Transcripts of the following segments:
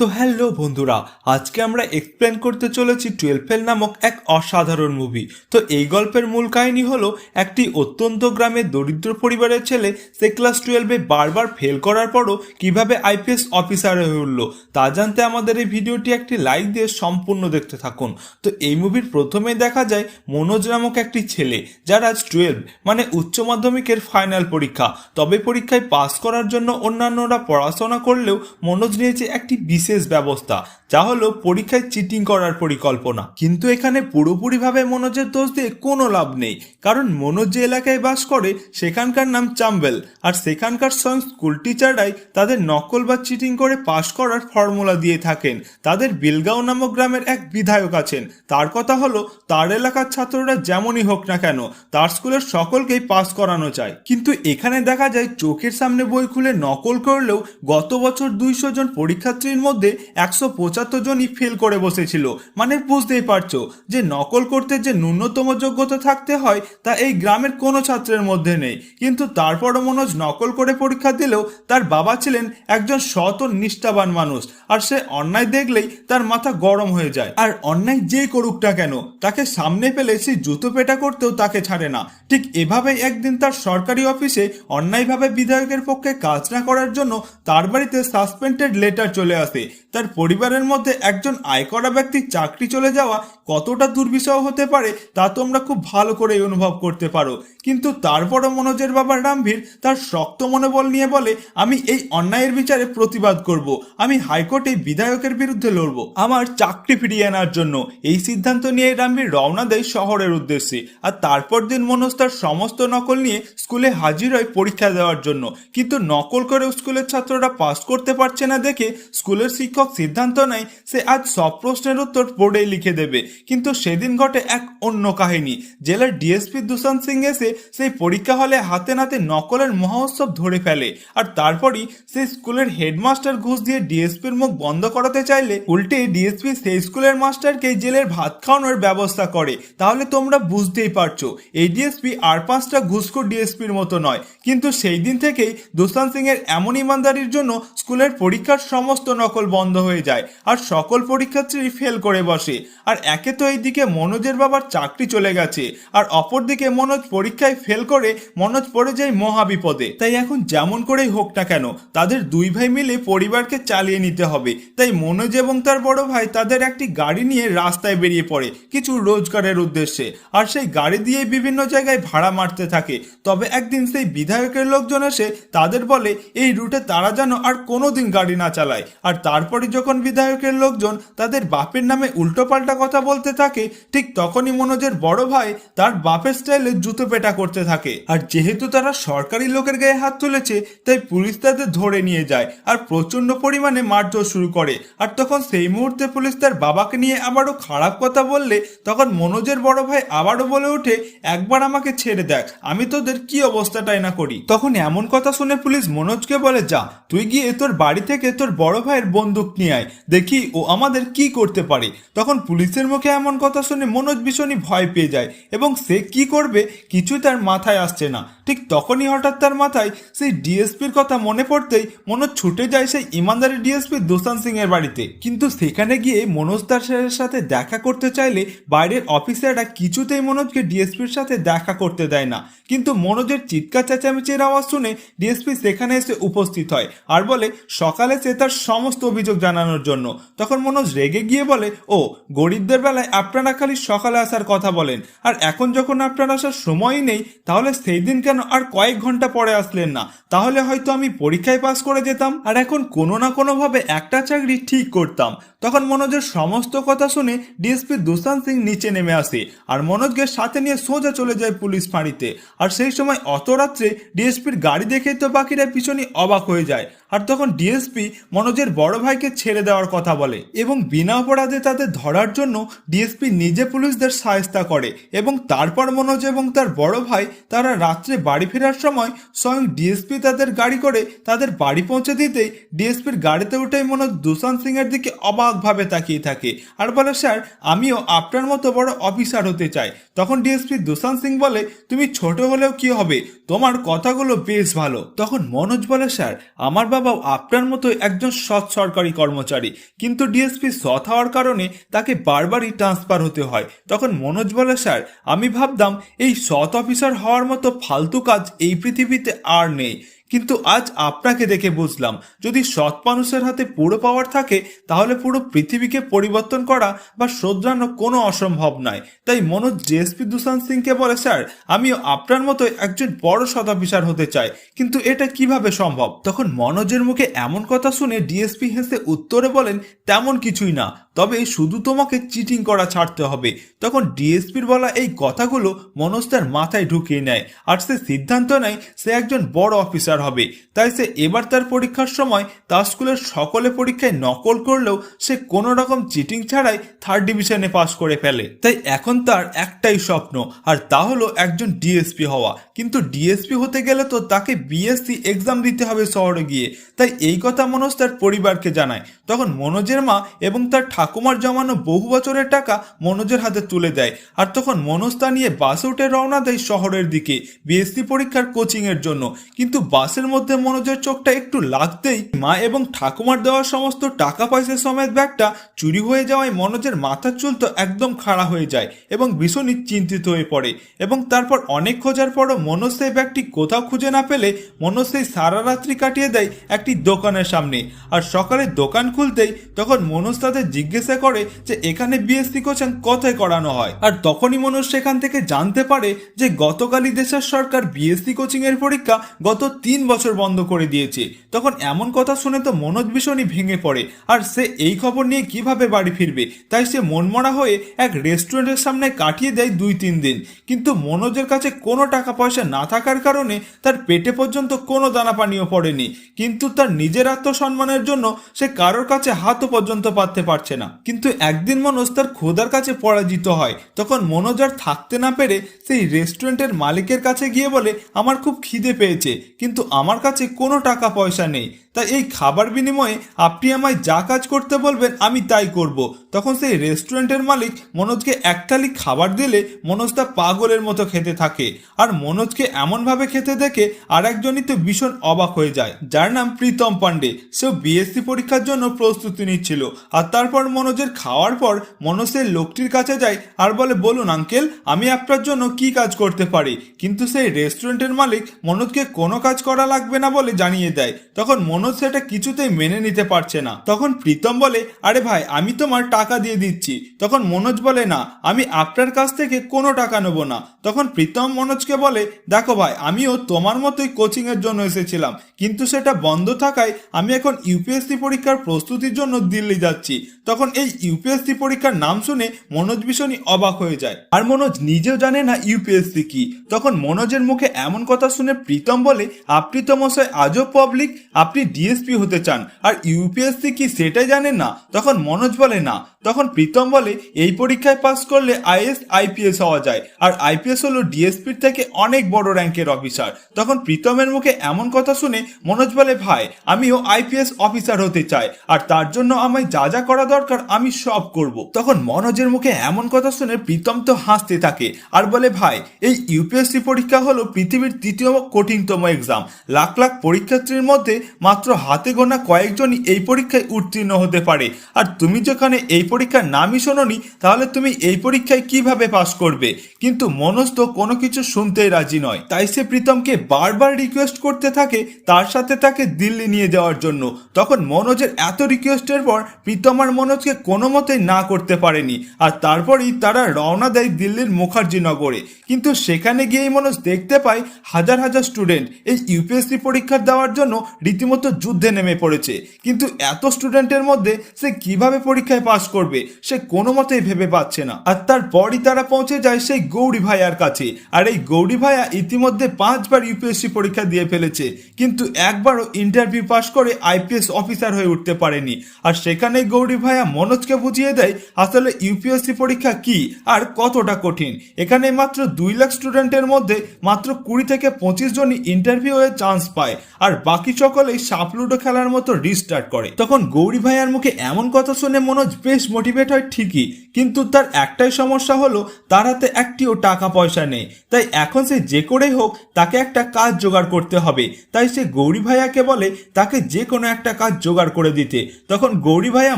তো হ্যালো বন্ধুরা, আজকে আমরা এক্সপ্লেন করতে চলেছি 12 ফেল নামক এক অসাধারণ মুভি। তো এই গল্পের মূল কাহিনী হলো একটি অত্যন্ত গ্রামের দরিদ্র পরিবারের ছেলে সে ক্লাস 12-এ বারবার ফেল করার পরও কিভাবে আইপিএস অফিসার হয়ে উঠল তা জানতে আমাদের এই ভিডিওটি একটি লাইক দিয়ে সম্পূর্ণ দেখতে থাকুন। তো এই মুভির প্রথমেই দেখা যায় মনোজ নামক একটি ছেলে যার আজ 12 মানে উচ্চ মাধ্যমিকের ফাইনাল পরীক্ষা। তবে পরীক্ষায় পাস করার জন্য অন্যান্যরা পড়াশোনা করলেও মনোজ নিয়েছে একটি বিশেষ ব্যবস্থা, যা হলো পরীক্ষায় চিটিং করার পরিকল্পনা। কিন্তু এখানে পুরোপুরিভাবে মনোজের দোষ দিয়ে কোনো লাভ নেই, কারণ মনোজ যে এলাকায় বাস করে সেখানকার নাম চাম্বেল, আর সেখানকার স্বয়ং স্কুল টিচাররাই তাদের নকল বা চিটিং করে পাশ করার ফর্মুলা দিয়ে থাকেন। তাদের বিলগাঁও নামক গ্রামের এক বিধায়ক আছেন, তার কথা হলো তার এলাকার ছাত্ররা যেমনই হোক না কেন তার স্কুলের সকলকেই পাস করানো চায়। কিন্তু এখানে দেখা যায় চোখের সামনে বই খুলে নকল করলেও গত বছর 200 জন পরীক্ষার্থীর মধ্যে 175 জনই ফেল করে বসেছিল। মানে বুঝতেই পারছো যে নকল করতে যে ন্যূনতম যোগ্যতা থাকতে হয় তা এই গ্রামের কোনো ছাত্রের মধ্যে নেই। কিন্তু তারপরও মনোজ নকল করে পরীক্ষা দিলেও তার বাবা ছিলেন একজন সৎ ও নিষ্ঠাবান মানুষ, আর সে অন্যায় দেখলেই তার মাথা গরম হয়ে যায়। আর অন্যায় যে করুক না কেন তাকে সামনে পেলে সে জুতো পেটা করতেও তাকে ছাড়ে না। ঠিক এভাবেই একদিন তার সরকারি অফিসে অন্যায়ভাবে বিধায়কের পক্ষে কাজ না করার জন্য তার বাড়িতে সাসপেন্ডেড লেটার চলে আসে। তার পরিবারের মধ্যে একজন আয় করা ব্যক্তির চাকরি চলে যাওয়া কতটা দুর্বিষহ হতে পারে তা তোমরা খুব ভালো করে অনুভব করতে পারো। কিন্তু তারপরও মনোজের বাবা রামভীর তার শক্ত মনোবল নিয়ে বলে, আমি এই অন্যায়ের বিচারে প্রতিবাদ করব, আমি হাইকোর্টে বিধায়কের বিরুদ্ধে লড়ব আমার চাকরি ফিরিয়ে আনার জন্য। এই সিদ্ধান্ত নিয়ে রামভীর রওনা দেয় শহরের উদ্দেশ্যে। আর তারপর দিন মনোজ তার সমস্ত নকল নিয়ে স্কুলে হাজির হয় পরীক্ষা দেওয়ার জন্য। কিন্তু নকল করে স্কুলের ছাত্ররা পাস করতে পারছে না দেখে স্কুলের শিক্ষক সিদ্ধান্ত নেয় সে আজ সব প্রশ্নের উত্তর বোর্ডে লিখে দেবে। কিন্তু সেদিন ঘটে এক অন্য কাহিনী। জেলার ডিএসপি দুশান্ত সিং এসে সেই পরীক্ষা হলে হাতে নাতে নকলের মহোৎসব ধরে ফেলে। আর তারপরই সেই স্কুলের হেডমাস্টার ঘুষ দিয়ে ডিএসপির মুখ বন্ধ করাতে চাইলে উল্টে ডিএসপি সেই স্কুলের মাস্টারকে জেলের ভাত খাওয়ানোর ব্যবস্থা করে। তাহলে তোমরা বুঝতেই পারছো এই ডিএসপি আর 5টা ঘুষখোর ডিএসপির মতো নয়। কিন্তু সেই দিন থেকেই দুশান্ত সিং এর এমন ইমানদারির জন্য স্কুলের পরীক্ষার সমস্ত নকল বন্ধ হয়ে যায় আর সকল পরীক্ষার্থী ফেল করে বসে। আর একে তো এইদিকে মনোজের বাবার চাকরি চলে গেছে, আর অপরদিকে মনোজ পরীক্ষায় ফেল করে মনোজ পড়ে যায় মহা বিপদে। তাই এখন যেমন করেই হোক না কেন তাদের দুই ভাই মিলে পরিবারকে চালিয়ে নিতে হবে। তাই মনোজ এবং তার বড় ভাই তাদের একটি গাড়ি নিয়ে রাস্তায় বেরিয়ে পড়ে কিছু রোজগারের উদ্দেশ্যে, আর সেই গাড়ি দিয়ে বিভিন্ন জায়গায় ভাড়া মারতে থাকে। তবে একদিন সেই বিধায়কের লোকজন এসে তাদের বলে এই রুটে তারা যেন আর কোনোদিন গাড়ি না চালায়। আর তারপরে যখন বিধায়কের লোকজন তাদের বাপের নামে উল্টোপাল্টা কথা বলতে থাকে, ঠিক তখনই মনোজের বড় ভাই তার বাপের স্টাইলে জুতো পেটা করতে থাকে। আর যেহেতু তারা সরকারি লোকের গায়ে হাত তুলেছে তাই পুলিশ তাদের ধরে নিয়ে যায় আর প্রচন্ড পরিমাণে মারধর শুরু করে। আর তখন সেই মুহূর্তে পুলিশ তার বাবাকে নিয়ে আবারও খারাপ কথা বললে তখন মনোজের বড় ভাই আবারও বলে ওঠে, একবার আমাকে ছেড়ে দেখ, আমি তোদের কি অবস্থাটাই না করি। তখন এমন কথা শুনে পুলিশ মনোজকে বলে, যা তুই গিয়ে তোর বাড়ি থেকে তোর বড় ভাইয়ের বন্দুক নিয়ে আয়, দেখি ও আমাদের কি করতে পারে। তখন পুলিশের মুখে এমন কথা শুনে মনোজ ভীষণই ভয় পেয়ে যায় এবং সে কি করবে কিছুই তার মাথায় আসছে না। ঠিক তখনই হঠাৎ তার মাথায় সেই ডিএসপির কথা মনে পড়তেই মনোজ ছুটে যায় সেই ইমানদারি ডিএসপি দুশান্ত সিং এর বাড়িতে। কিন্তু সেখানে গিয়ে মনোজ তার সাথে দেখা করতে চাইলে বাইরের অফিসাররা কিছুতেই মনোজকে ডিএসপির সাথে দেখা করতে দেয় না। কিন্তু মনোজের চিৎকার চেঁচামেচির আওয়াজ শুনে ডিএসপি সেখানে এসে উপস্থিত হয় আর বলে সকালে সে তার সমস্ত অভিযোগ জানানোর জন্য। তখন মনোজ রেগে গিয়ে বলে, ও গরিবদের বেলায় আপনারা খালি সকালে আসার কথা বলেন, আর এখন যখন আপনার আসার সময়ই নেই তাহলে সেই দিন কেন আর কয়েক ঘন্টা পরে আসলেন না? তাহলে হয়তো আমি পরীক্ষায় পাস করে যেতাম আর এখন কোনো না কোনো ভাবে একটা চাকরি ঠিক করতাম। তখন মনোজের সমস্ত কথা শুনে ডিএসপি দুশান্ত সিং নিচে নেমে আসে আর মনোজকে সাথে নিয়ে সোজা চলে যায় পুলিশ ফাঁড়িতে। আর সেই সময় অত রাত্রে ডিএসপির গাড়ি দেখে তো বাকিরা পিছনে অবাক হয়ে যায়। আর তখন ডিএসপি মনোজের বড় ভাইকে ছেড়ে দেওয়ার কথা বলে এবং বিনা অপরাধে তাদের ধরার জন্য ডিএসপি নিজে পুলিশদের সাহায্য করে। এবং তারপর মনোজ এবং তার বড় ভাই তারা রাত্রে বাড়ি ফেরার সময় স্বয়ং ডিএসপি তাদের গাড়ি করে তাদের বাড়ি পৌঁছে দিতেই ডিএসপির গাড়িতে উঠেই মনোজ দুশান্ত সিং এর দিকে অবাকভাবে তাকিয়ে থাকে আর বলে, স্যার আমিও আপনার মতো বড় অফিসার হতে চাই। তখন ডিএসপি দুশান্ত সিং বলে, তুমি ছোট হলেও কি হবে, তোমার কথাগুলো বেশ ভালো। তখন মনোজ বলে, স্যার আমার বাবাও আপনার মতো একজন সৎ সরকারি কর্মচারী, কিন্তু ডিএসপি সৎ হওয়ার কারণে তাকে বারবারই ট্রান্সফার হতে হয়। তখন মনোজ বলে, স্যার আমি ভাবতাম এই সৎ অফিসার হওয়ার মতো ফালতু কাজ এই পৃথিবীতে আর নেই, কিন্তু আজ আপনাকে দেখে বুঝলাম যদি সৎ মানুষের হাতে পুরো পাওয়ার থাকে তাহলে পুরো পৃথিবীকে পরিবর্তন করা বা শোধরানো কোনো অসম্ভব নয়। তাই মনোজ ডিএসপি দুশান্ত সিংকে বলে, স্যার আমিও আপনার মতো একজন বড় সৎ অফিসার হতে চাই, কিন্তু এটা কিভাবে সম্ভব? তখন মনোজের মুখে এমন কথা শুনে ডিএসপি হেসে উত্তরে বলেন, তেমন কিছুই না, তবে শুধু তোমাকে চিটিং করা ছাড়তে হবে। তখন ডিএসপির বলা এই কথাগুলো মনোজ তার মাথায় ঢুকিয়ে নেয় আর সে সিদ্ধান্ত নেয় সে একজন বড় অফিসার হবে। তাই সে এবার তার পরীক্ষার সময় তার স্কুলের সকলে পরীক্ষায় নকল করলেও সে কোনো রকম চিটিং ছাড়াই 3rd ডিভিশনে পাশ করে ফেলে। তাই এখন তার একটাই স্বপ্ন, আর তা হলো একজন ডিএসপি হওয়া। কিন্তু ডিএসপি হতে গেলে তো তাকে বিএসসি এক্সাম দিতে হবে শহরে গিয়ে। তাই এই কথা মনোজ তার পরিবারকে জানায়। তখন মনোজের মা এবং তার ঠাকুমার জমানো বহু বছরের টাকা মনোজের হাতে তুলে দেয়, আর তখন মনোজ তা নিয়ে বাসে উঠে রওনা দেয় শহরের দিকে বিএসসি পরীক্ষার কোচিং এর জন্য। কিন্তু বাসের মধ্যে মনোজের চোখটা একটু লাগতেই মা এবং ঠাকুমার দেওয়া সমস্ত টাকা পয়সা সমেত ব্যাগটা চুরি হয়ে যাওয়ায় মনোজের মাথার চুল তো একদম খাড়া হয়ে যায় এবং ভীষণই চিন্তিত হয়ে পড়ে। এবং তারপর অনেক খোঁজার পরও মনোজ সেই ব্যাগটি কোথাও খুঁজে না পেলে মনোজ সেই সারা রাত্রি কাটিয়ে দেয় একটি দোকানের সামনে। আর সকালে দোকান খুলতেই তখন মনোজ তাদের জিজ্ঞাসা করে যে এখানে বিএসসি কোচিং কোথায় করানো হয়। আর তখনই মনোজ সেখান থেকে জানতে পারে যে গতকালই দেশের সরকার বিএসসি কোচিং এর পরীক্ষা গত 3 বছর বন্ধ করে দিয়েছে। তখন এমন কথা শুনে তো মনোজ ভীষণই ভেঙে পড়ে, আর সে এই খবর নিয়ে কিভাবে বাড়ি ফিরবে তাই সে মনমরা হয়ে এক রেস্টুরেন্টের সামনে কাটিয়ে দেয় 2-3 দিন। কিন্তু মনোজের কাছে কোনো টাকা পয়সা না থাকার কারণে তার পেটে পর্যন্ত কোনো দানা পানিও পড়েনি। কিন্তু তার নিজের আত্মসম্মানের জন্য সে কারোর কাছে হাতও পর্যন্ত পাততে পারছে না। কিন্তু একদিন মনোজ তার খোদার কাছে পরাজিত হয়। তখন মনোজ আর থাকতে না পেরে সেই রেস্টুরেন্টের মালিকের কাছে গিয়ে বলে, আমার খুব খিদে পেয়েছে কিন্তু আমার কাছে কোনো টাকা পয়সা নেই, তাই এই খাবার বিনিময়ে আপনি আমায় যা কাজ করতে বলবেন আমি তাই করব। তখন সেই রেস্টুরেন্টের মালিক মনোজকে এক থালি খাবার দিলে মনোজ তা পাগলের মতো খেতে থাকে। আর মনোজকে এমনভাবে খেতে দেখে আর একজনই তো ভীষণ অবাক হয়ে যায়, যার নাম প্রীতম পান্ডে। সেও বিএসসি পরীক্ষার জন্য প্রস্তুতি নিচ্ছিল। আর তারপর মনোজের খাওয়ার পর মনোজ সেই লোকটির কাছে যায় আর বলে, বলুন আঙ্কেল আমি আপনার জন্য কি কাজ করতে পারি। কিন্তু সেই রেস্টুরেন্টের মালিক মনোজকে কোনো কাজ করা লাগবে না বলে জানিয়ে দেয়। তখন মনোজ সেটা কিছুতেই মেনে নিতে পারছে না। তখন প্রীতম বলে, আরে ভাই আমি তোমার টাকা দিয়ে দিচ্ছি। তখন মনোজ বলে, না আমি আপনার কাছ থেকে কোনো টাকা নেব না। তখন প্রীতম মনোজকে বলে, দেখো ভাই আমিও তোমার মতোই কোচিং এর জন্য এসেছিলাম, কিন্তু সেটা বন্ধ থাকায় আমি এখন ইউপিএসসি পরীক্ষার প্রস্তুতির জন্য দিল্লি যাচ্ছি। তখন এই ইউপিএসসি পরীক্ষার নাম শুনে মনোজ ভীষণই অবাক হয়ে যায়, আর মনোজ নিজেও জানে না ইউপিএসসি কি। তখন মনোজের মুখে এমন কথা শুনে প্রীতম বলে, আপনি তো মশাই আজব পাবলিক, আপনি ডিএসপি হতে চান আর ইউপিএসসি কি সেটাই জানেন না। তখন মনোজ বলে, না। তখন প্রীতম বলে, এই পরীক্ষায় পাস করলে আইএস আইপিএস হওয়া যায়, আর আইপিএস হলো ডিএসপির থেকে অনেক বড় র্যাঙ্কের অফিসার। তখন প্রীতমের মুখে এমন কথা শুনে মনোজ বলে, ভাই আমিও আইপিএস অফিসার হতে চাই, আর তার জন্য আমায় যা যা করা দরকার আমি সব করব। তখন মনোজের মুখে এমন কথা শুনে প্রীতম তো হাসতে থাকে আর বলে, ভাই এই ইউপিএসসি পরীক্ষা হলো পৃথিবীর 3য় কঠিনতম এক্সাম। লাখ লাখ পরীক্ষার্থীর মধ্যে মাত্র হাতে গোনা কয়েকজনই এই পরীক্ষায় উত্তীর্ণ হতে পারে, আর তুমি যেখানে এই পরীক্ষার নামই শোনোনি তাহলে তুমি এই পরীক্ষায় কিভাবে পাস করবে। কিন্তু মনোজ তো কোনো কিছু শুনতেই রাজি নয়, তাই সে প্রীতমকে বারবার রিকোয়েস্ট করতে থাকে তার সাথে তাকে দিল্লি নিয়ে যাওয়ার জন্য। তখন মনোজের এত রিকোয়েস্টের পর প্রীতম আর মনোজকে কোনো মতেই না করতে পারেনি, আর তারপরই তারা রওনা দেয় দিল্লির মুখার্জি নগরে। কিন্তু সেখানে গিয়েই মনোজ দেখতে পায় হাজার হাজার স্টুডেন্ট এই ইউপিএসসি পরীক্ষা দেওয়ার জন্য রীতিমতো যুদ্ধে নেমে পড়েছে। কিন্তু এত স্টুডেন্টের মধ্যে সে কিভাবে পরীক্ষায় পাস করবে সে কোনো মতেই ভেবে পাচ্ছে না। আর তারপরই তারা পৌঁছে যায় সেই গৌরী ভাইয়ার কাছে। আর এই গৌরী ভাইয়া ইতিমধ্যে 5 বার ইউপিএসসি পরীক্ষা দিয়ে ফেলেছে, কিন্তু একবারও ইন্টারভিউ পাস করে আইপিএস অফিসার হয়ে উঠতে পারেনি। আর সেখানেই গৌরী ভাইয়া মনোজকে বুঝিয়ে দেয় আসলে ইউপিএসসি পরীক্ষা কি আর কতটা কঠিন। এখানে মাত্র 2 লাখ স্টুডেন্টের মধ্যে মাত্র 20 থেকে 25 জনই ইন্টারভিউ হয়ে চান্স পায়, আর বাকি সকলেই সাপলুডো খেলার মতো রিস্টার্ট করে। তখন গৌরী ভাইয়ার মুখে এমন কথা শুনে মনোজ বেশ মোটিভেট হয় ঠিকই, কিন্তু তার একটাই সমস্যা হলো তার হাতে একটিও টাকা পয়সা নেই, তাই এখন সে যে করেই হোক তাকে একটা কাজ জোগাড় করতে হবে। তাই সে গৌরী ভাইয়াকে বলে তাকে যে কোনো একটা কাজ জোগাড় করে দিতে। তখন গৌরী ভাইয়া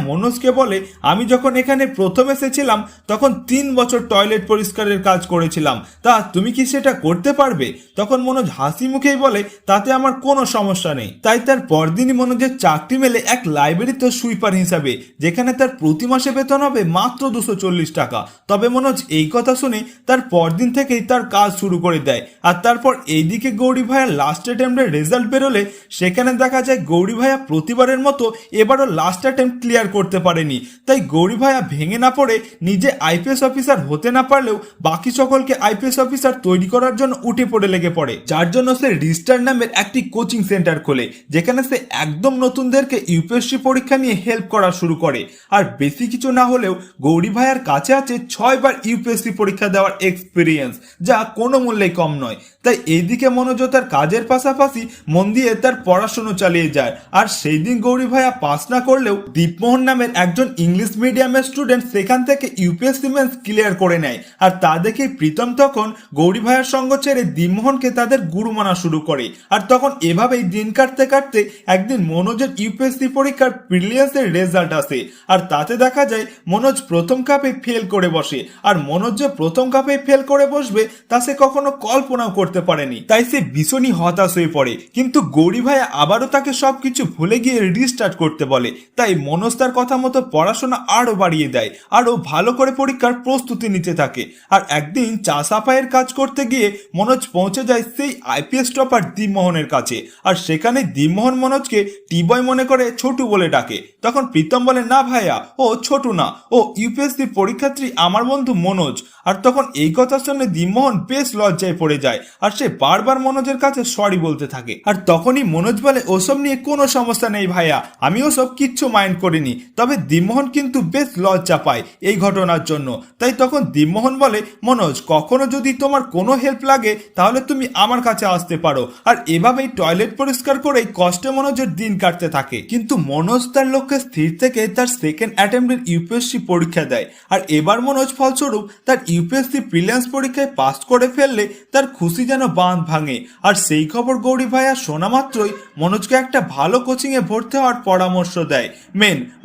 মনোজকে বলে, আমি যখন এখানে প্রথম এসেছিলাম তখন 3 বছর টয়লেট পরিষ্কারের কাজ করেছিলাম, তা তুমি কি সেটা করতে পারবে? তখন মনোজ হাসি মুখেই বলে, তাতে আমার কোনো সমস্যা নেই। তাই তার পরদিনই মনোজের চাকরি মেলে এক লাইব্রেরিতে সুইপার হিসাবে, যেখানে তার প্রতি মাসে বেতন হবে মাত্র 240 টাকা। তবে মনোজ এই কথা শুনে তার পরদিন থেকেই তার কাজ শুরু করে দেয়। আর তারপর এইদিকে গৌরী ভাইয়ার লাস্ট অ্যাটেম্পটের রেজাল্ট বেরোলে সেখানে দেখা যায় গৌরী ভাইয়া প্রতিবারের মতো এবারও লাস্ট অ্যাটেম্পট ক্লিয়ার করতে পারেনি। তাই গৌরী ভাইয়া ভেঙে না পড়ে নিজে আইপিএস অফিসার হতে না পারলেও বাকি সকলকে আইপিএস অফিসার তৈরি করার জন্য উঠে পড়ে লেগে পড়ে, যার জন্য সে রিস্টার নামের একটি কোচিং সেন্টার খোলে, যেখানে সে একদম নতুনদেরকে ইউপিএসসি পরীক্ষা নিয়ে হেল্প করা শুরু করে। আর বেশি কিছু না হলেও গৌরী ভাইয়ার কাছে আছে 6 বার ইউপিএসসি পরীক্ষা দেওয়ার এক্সপিরিয়েন্স, যা কোনো মূল্যে কম নয়। তাই এইদিকে মনোজ তার কাজের পাশাপাশি মন দিয়ে তার পড়াশুনো চালিয়ে যায়। আর সেই দিন গৌরী ভাইয়া পাস না করলেও দীপমোহন নামের একজন ইংলিশ মিডিয়ামের স্টুডেন্ট সেখান থেকে ইউপিএসসি মেন্স ক্লিয়ার করে নেয়। আর তা দেখে প্রীতম তখন গৌরী ভাইয়ার সঙ্গ ছেড়ে দীপমোহনকে তাদের গুরু মানা শুরু করে। আর তখন এভাবেই দিন কাটতে কাটতে একদিন মনোজের ইউপিএসসি পরীক্ষার প্রিলিয়ান্সের রেজাল্ট আসে। আর তাতে দেখা যায় মনোজ প্রথম কাপে ফেল করে বসে। আর মনোজ যে প্রথম কাপে ফেল করে বসবে তা সে কখনো কল্পনাও করতে পারেনি। তাই সে ভীষণই হতাশ হয়ে পড়ে। কিন্তু গৌরী ভাইয়া আবারও তাকে সবকিছু ভুলে গিয়ে রিস্টার্ট করতে বলে। তাই মনোজ তার কথা মতো পড়াশোনা আরো বাড়িয়ে দেয়, আরো ভালো করে পরীক্ষার প্রস্তুতি নিতে থাকে। আর একদিন চা সাফাইয়ের কাজ করতে গিয়ে মনোজ পৌঁছে যায় সেই আইপিএস টপার দীপমোহনের কাছে। আর সেখানে দীপমোহন মনোজকে টিবয় মনে করে ছোটু বলে ডাকে। তখন প্রীতম বলে, না ভাইয়া, ও ছোটু না, ও ইউপিএসসি পরীক্ষার্থী আমার বন্ধু মনোজ। আর তখন এই কথা শুনে দীপমোহন বেশ লজ্জায় পড়ে যায়। আর সে বারবার মনোজের কাছে সরি বলতে থাকে। আর তখনই মনোজ বলে, ওসব নিয়ে কোনো সমস্যা নেই ভাইয়া, আমি ওসব কিচ্ছু মাইন্ড করিনি। তবে দীপমোহন কিন্তু বেশ লজ্জা পায় এই ঘটনার জন্য। তাই তখন দীপমোহন বলে, মনোজ, কখনো যদি তোমার কোনো হেল্প লাগে তাহলে তুমি আমার কাছে আসতে পারো। আর এভাবেই টয়লেট পরিষ্কার করেই কষ্টে মনোজের দিন কাটতে থাকে। কিন্তু মনোজ তার লক্ষ্যে স্থির থেকে তার সেকেন্ড অ্যাটেম্পটের ইউপিএসসি পরীক্ষা দেয়। আর এবার মনোজ ফলস্বরূপ তার ইউপিএসসি প্রিলিয়ান্স পরীক্ষায় পাস করে ফেললে তার খুশি যেন বাঁধ ভাঙে। আর সেই খবর গৌরী ভাইয়া শোনা মাত্রই মনোজকে একটা ভালো কোচিংয়ে ভর্তি হওয়ার পরামর্শ দেয়,